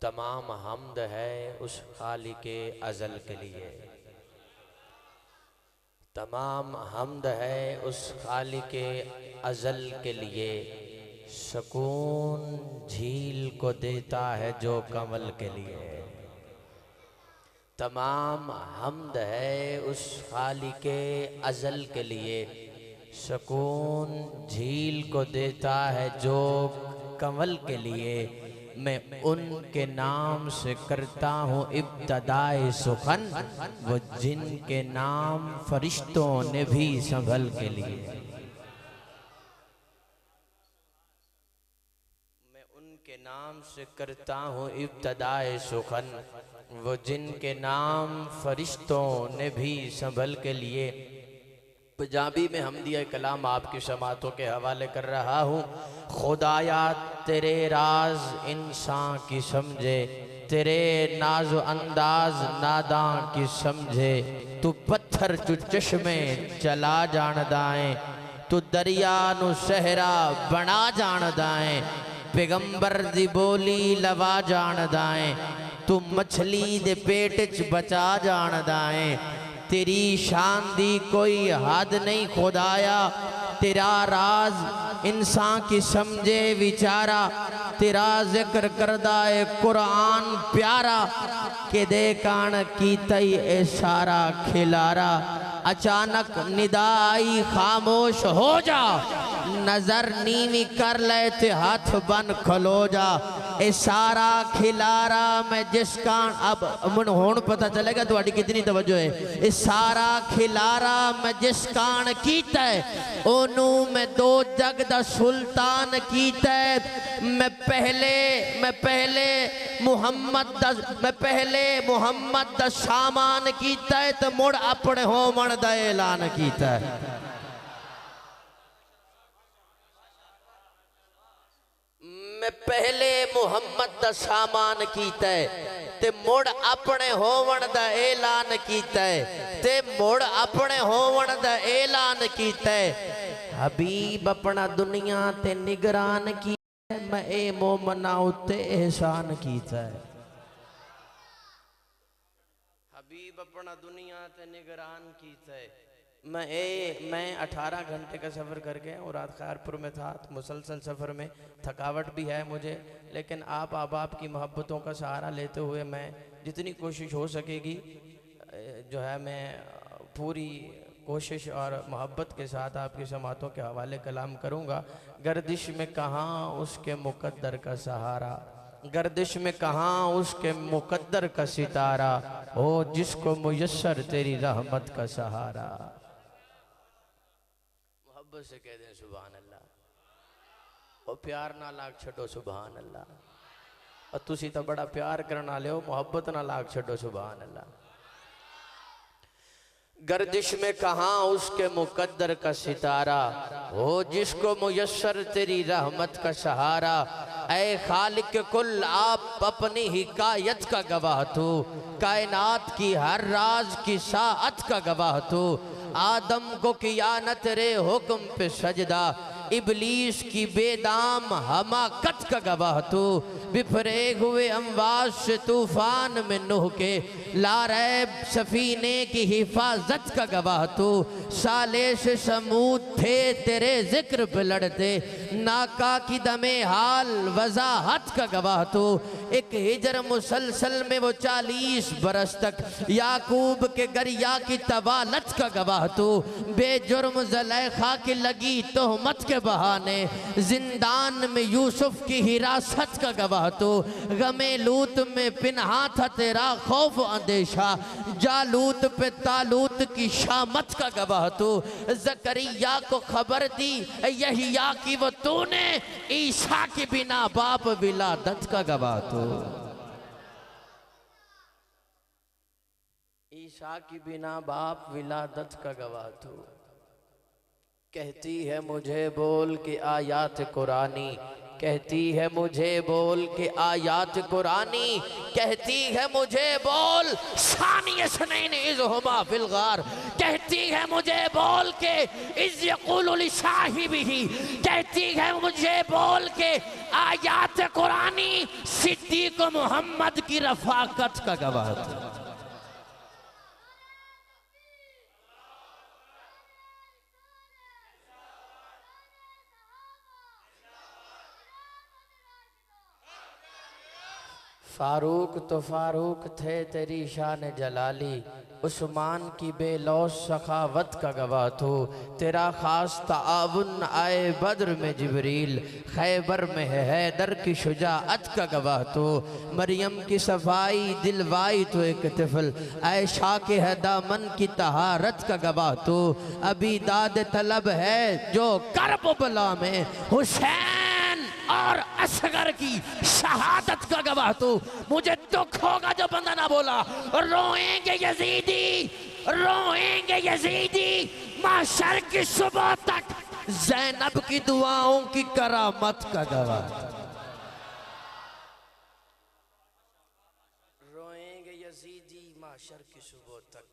तमाम हम्द है उस खालिके अज़ल के लिए, तमाम हम्द है उस खालिके अज़ल के लिए। सुकून झील को देता है जो कमल के लिए। तमाम हम्द है उस खालिके अज़ल के लिए, सुकून झील को देता है जो कमल के लिए। मैं उनके नाम से करता हूँ इब्तदाए सुखन, वो जिनके नाम फरिश्तों ने भी संभल के लिए। मैं उनके नाम से करता हूँ इब्तदाए सुखन, वो जिनके नाम फरिश्तों ने भी संभल के लिए। पंजाबी में हमदिया कलाम आपकी समातों के हवाले कर रहा हूँ। खुदाया तेरे राज इंसान की समझे, तेरे नाज़ो अंदाज नादां की समझे। तू पत्थर चु चश्मे चला जानदाए, तू दरिया नु सहरा बना जानदाए। पैगंबर दी बोली लवा जानदाए, तू मछली दे पेट च बचा जानदाए। तेरी शान दी कोई हद नहीं खुदाया, तेरा राज इंसान की समझे विचारा। तेरा जिक्र करदा है कुरान प्यारा, के दे कान की तई ए सारा खिलारा। अचानक निदा आई खामोश हो जा, नजर नीवी कर ले ते हाथ बन खलो जा। ए सारा खिलारा मैं जिस कान, अब मन होन पता चलेगा तुम्हारी कितनी तवज्जो है। ए सारा खिलारा मैं जिस कान कीता है, ओनू मैं दो जग दा सुल्तान कीता है। मैं पहले मुहम्मद दा सामान कीता है, तो मुड़ अपने होमन दा ऐलान कीता है। मैं पहले मुहम्मद दा सामान कीता है, ते मुड़ अपने होवन दा ऐलान कीता है, ते मुड़ अपने होवन दा ऐलान कीता है। हबीब अपना दुनिया ते निगरान कीता है, मैं ए मोमना उत्ते एहसान कीता है। हबीब अपना दुनिया ते निगरान कीता है। मैं 18 घंटे का सफ़र करके और रात खारपुर में था, तो मुसलसल सफ़र में थकावट भी है मुझे, लेकिन आप अहबाब की मोहब्बतों का सहारा लेते हुए मैं जितनी कोशिश हो सकेगी जो है मैं पूरी कोशिश और मोहब्बत के साथ आपकी समातों के हवाले कलाम करूँगा। गर्दिश में कहाँ उसके मुक़द्दर का सहारा, गर्दिश में कहाँ उसके मुक़द्दर का सितारा, हो जिसको मुयस्सर तेरी रहमत का सहारा। मोहब्बत से कह दें सुभान अल्लाह, और प्यार ना लाग छड़ो सुभान अल्लाह। और तुसी तो बड़ा प्यार करने वाले हो, मोहब्बत ना लाग छड़ो सुभान अल्लाह। गर्दिश में कहाँ उसके मुक़द्दर का सितारा, हो जिसको मुयस्सर तेरी रहमत का सहारा। ऐ खालिक कुल आप अपनी हिकायत का गवाह तू, कायनात की हर राज की साअत का गवाह तू। आदम को किया न तेरे हुक्म पे सजदा, इबलीस की बेदाम हमाकत का गवाह तू। बिफरे हुए अमवाज से तूफान में नूह के, लारैब सफीने की हिफाजत का गवाह तू। साले से समूद थे तेरे जिक्र पे लड़ते, नाका की दमे हाल वजाहत का गवाह तू। एक हिजर मुसलसल में वो 40 बरस तक याकूब के गरिया की तवालत का गवाह तू। बेजुर्म ज़ुलेखा की लगी तोहमत के बहाने, जिंदान में यूसुफ की हिरासत का गवाह तू। गमे लूत में पिन्हा था तेरा खौफ अंदेशा, जालूत पे तालूत की शामत का गवाह तू। ज़करिया को खबर दी यहिया की वो तूने, ईसा के बिना बाप विलादत का गवाह तू। ईसा की बिना बाप विलादत का गवाह तू। कहती है मुझे बोल के आयात कुरानी, कहती है मुझे बोल के आयात कुरानी, कहती है मुझे बोल सानिय सनैन इज़ हुमा फिल गार, कहती है मुझे बोल के इज़ यक़ूलु लिसाहिबिही, कहती है मुझे बोल के आयात कुरानी सिद्दीक़ मोहम्मद की रफ़ाकत का गवाह था। फारूक तो फारूक थे तेरी शान जलाली, उस्मान की बेलौस सखावत का गवाह तो, तेरा खास ताउन आए बद्र में जिबरील, खैबर में है हैदर की शुजाअत का गवाह तो, मरियम की सफाई दिलवाई तो एक तिफल, आयशा के है दामन की तहारत का गवाह तो, अभी दाद तलब है जो करबला में हुसैन और असगर की शहादत का गवाह तू। मुझे दुख होगा जो बंदा ना बोला रोएंगे यजीदी, रोएंगे यजीदी माशर की सुबह तक, ज़ैनब की दुआओं की करामत का गवाह। रोएंगे यजीदी माशर की सुबह तक।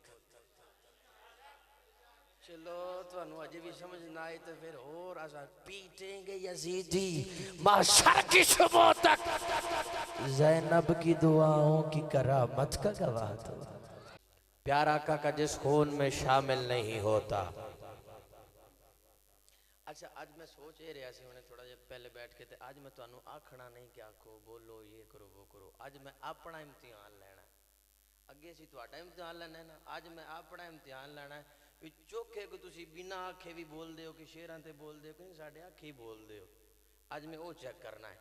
चलो तो अजे भी समझ ना आए तो फिर और आसान, पीटेंगे यजीदी माशर की सुबह तक, ज़ैनब की दुआओं की करामत का गवाह तो। प्यार आका का जिस खून में शामिल नहीं होता। अच्छा आज मैं सोच ही रहा सी, मैंने थोड़ा जिहा पहले बैठ के, आज मैं तुहानू आखना नहीं कि आखो बोलो ये करो वो करो, आज मैं अपना इम्तिहान लेना। अगे असीं तुहाडा इम्तिहान लेना है ना, आज मैं अपना इम्तिहान लेना है। चोखे को तुसी बिना आखे भी बोल दे हो कि शेरां ते बोल दे हो कि साढ़े आखे ही बोल दे हो, आज मैं वो चेक करना है।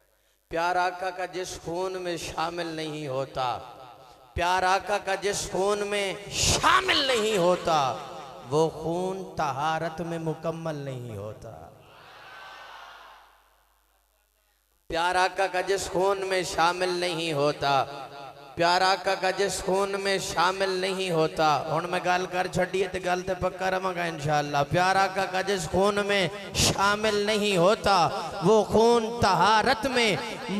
प्यार आका का जिस खून में शामिल नहीं होता, प्यार आका का जिस खून में शामिल नहीं होता, वो खून तहारत में मुकम्मल नहीं होता। प्यार आका का जिस खून में शामिल नहीं होता, प्यार आका का जिस खून में शामिल नहीं होता, हुण मैं गल कर छड़िए तो गल ते पक्का रवांगा इंशाअल्लाह। प्यार आका का जिस खून में शामिल नहीं होता, वो खून तहारत में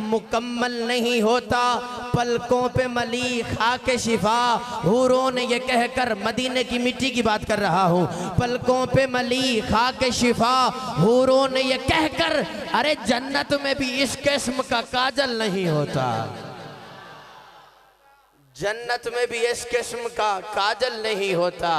मुकम्मल नहीं होता। पलकों पे मली खाके शिफा, हूरों ने ये कहकर, मदीने की मिट्टी की बात कर रहा हूँ, पलकों पे मली खाके शिफा, हूरों ने ये कहकर, अरे जन्नत में भी इस किस्म का काजल नहीं होता, जन्नत में भी इस किस्म का काजल नहीं होता,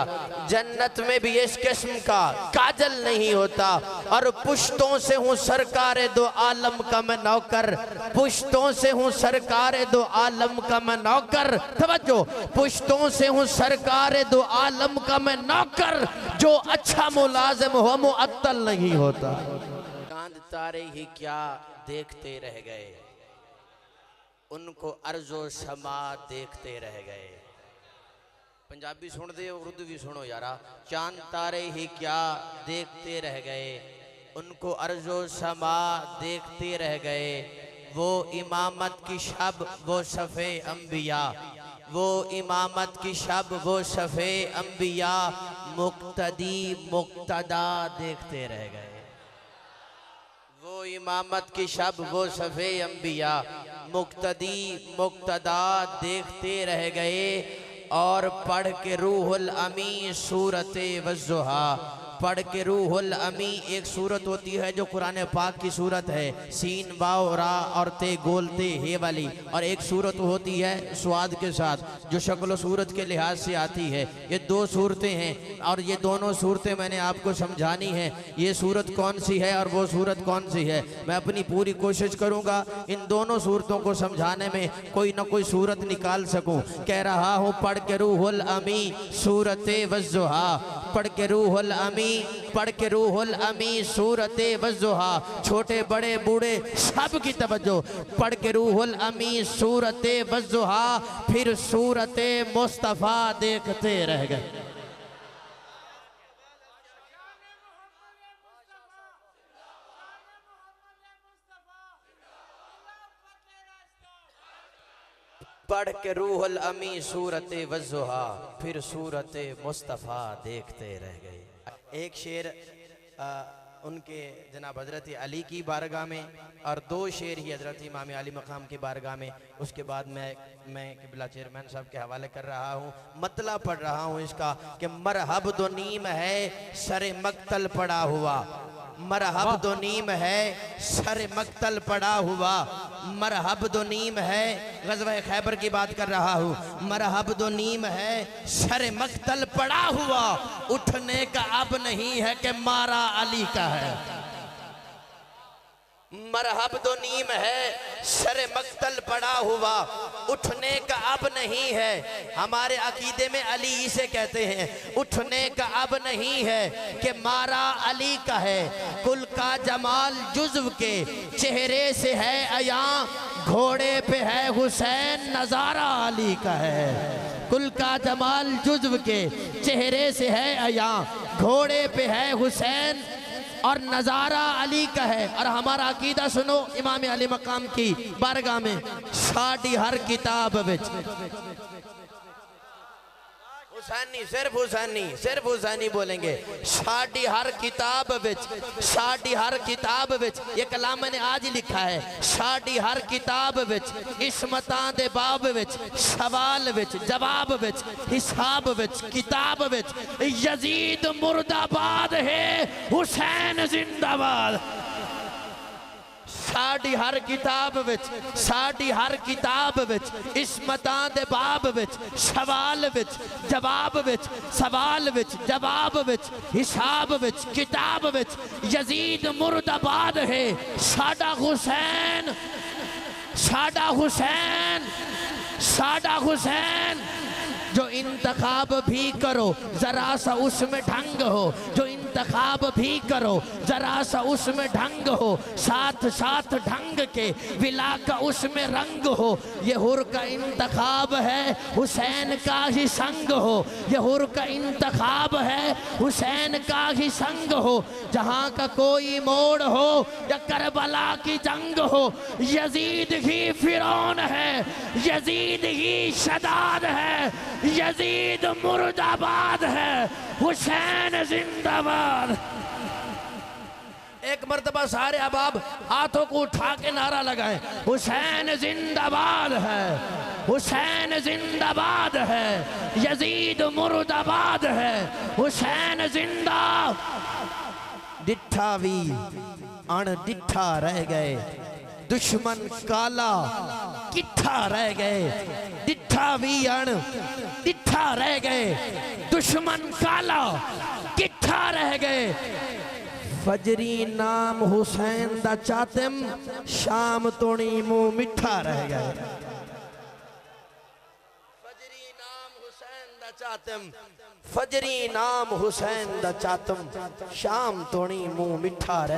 जन्नत में भी इस किस्म का काजल नहीं होता। और पुश्तों से हूँ सरकार दो आलम का मैं नौकर, पुश्तों से हूँ सरकार दो आलम का मैं नौकर, तवज्जो, पुश्तों से हूँ सरकार दो आलम का मैं नौकर, जो अच्छा मुलाजिम हो मुअत्तल नहीं होता। चांद तारे ही क्या देखते रह गए, उनको अर्जो समा देखते रह गए। पंजाबी सुन दे उर्दू भी सुनो यारा। चांद तारे ही क्या देखते रह गए, उनको अर्जो समा देखते रह गए। वो इमामत की शब वो शफ़े अंबिया, वो इमामत की शब वो शफ़े अंबिया, मुक्तदी मुक्तदा देखते रह गए। वो इमामत की शब वो शफ़े अंबिया, मुक्तदी मुक्तदा देखते रह गए। और पढ़ के रूहुल अमी सूरते वज़्ज़ुहा, पढ़ के रूहुल अमी एक सूरत होती है जो कुरान पाक की सूरत है, सीन वाव रा और ते गोल ते हे वाली, और एक सूरत होती है स्वाद के साथ जो शक्ल सूरत के लिहाज से आती है। ये दो सूरतें हैं और ये दोनों सूरतें मैंने आपको समझानी है। ये सूरत कौन सी है और वो सूरत कौन सी है, मैं अपनी पूरी कोशिश करूँगा इन दोनों सूरतों को समझाने में कोई ना कोई सूरत निकाल सकूँ। कह रहा हूँ पढ़ के रूहुल अमी सूरते वज़्ज़ुहा, पढ़ के रूहुल अमी, पढ़ के रूहुल अमी सूरते वज़्ज़ुहा। छोटे बड़े बूढ़े सब की तवज्जो, पढ़ के रूहुल अमी सूरते वज़्ज़ुहा, फिर सूरते मुस्तफ़ा देखते रह गए। पढ़ के रूहुल अमी सूरते वज़्ज़ुहा, फिर सूरते मुस्तफ़ा देखते रह गए। एक शेर उनके जनाब हज़रत अली की बारगाह में और 2 शेर ही हज़रत इमाम अली मकाम की बारगाह में। उसके बाद मैं किबला चेयरमैन साहब के हवाले कर रहा हूँ, मतला पढ़ रहा हूँ इसका कि मरहब दो नीम है सरे मक्तल पड़ा हुआ, मरहब दो नीम है सरे मक्तल पड़ा हुआ, मरहब दो नीम है, ग़ज़वा खैबर की बात कर रहा हूँ, मरहब दो नीम है सरे मक्तल पड़ा हुआ, उठने का अब नहीं है कि मारा अली का है। मरहब दो नीम है सरे मक्तल पड़ा हुआ, उठने का अब नहीं है। हमारे अकीदे में अली इसे कहते हैं, उठने का अब नहीं है कि मारा अली का है। कुल का जमाल जुज़्व के चेहरे से है अया, घोड़े पे है हुसैन नज़ारा अली का है। कुल का जमाल जुज़्व के चेहरे से है अया, घोड़े पे है हुसैन और नज़ारा अली का है। और हमारा अकीदा सुनो, इमाम अली मकाम की बारगाह में साड़ी हर किताब विच हुसैनी, सिर्फ हुसैनी बोलेंगे। साड़ी हर किताब विच, साड़ी हर किताब विच, ये कलाम मैंने आज ही लिखा है। साड़ी हर किताब विच, इस्मतां दे बाब विच, सवाल विच, जवाब विच, हिसाब विच, किताब विच, यजीद मुर्दाबाद है, हुसैन जिंदाबाद। साड़ी हर किताब विच, साड़ी हर किताब विच, इस्मतां दे बाब विच, सवाल विच, जवाब विच, सवाल विच, जवाब विच, हिसाब विच, किताब विच, यजीद मुर्दाबाद है, साडा हुसैन, साडा हुसैन, साडा हुसैन। जो इंतखाब भी करो जरा सा उसमें ढंग हो, जो इंतखाब भी करो जरा सा उसमें ढंग हो, साथ साथ ढंग के विला का उसमें रंग हो। ये हुर का इंतखाब है हुसैन का ही संग हो, ये हुर का इंतखाब है हुसैन का ही संग हो। जहाँ का कोई मोड़ हो या करबला की जंग हो, यजीद ही फिरौन है, यजीद ही शदाद है, यजीद मुर्दाबाद है, हुसैन जिंदाबाद। एक मर्तबा सारे अहबाब हाथों को उठा के नारा लगाएं, हुसैन जिंदाबाद है, हुसैन जिंदाबाद है, यजीद मुर्दाबाद है, हुसैन जिंदा। डिठा भी अणडिठा रह गए, दुश्मन काला किट्ठा रह गए, डिठा भी अणडिठा रह गए, दुश्मन काला किट्ठा रह गए। फजरी नाम हुसैन दा चातिम, शाम तोणी मुंह मिठा रह गए। फजरी नाम हुसैन दा चातिम, फजरी नाम हुसैन दा चातिम, शाम तोणी मुंह मिठा रह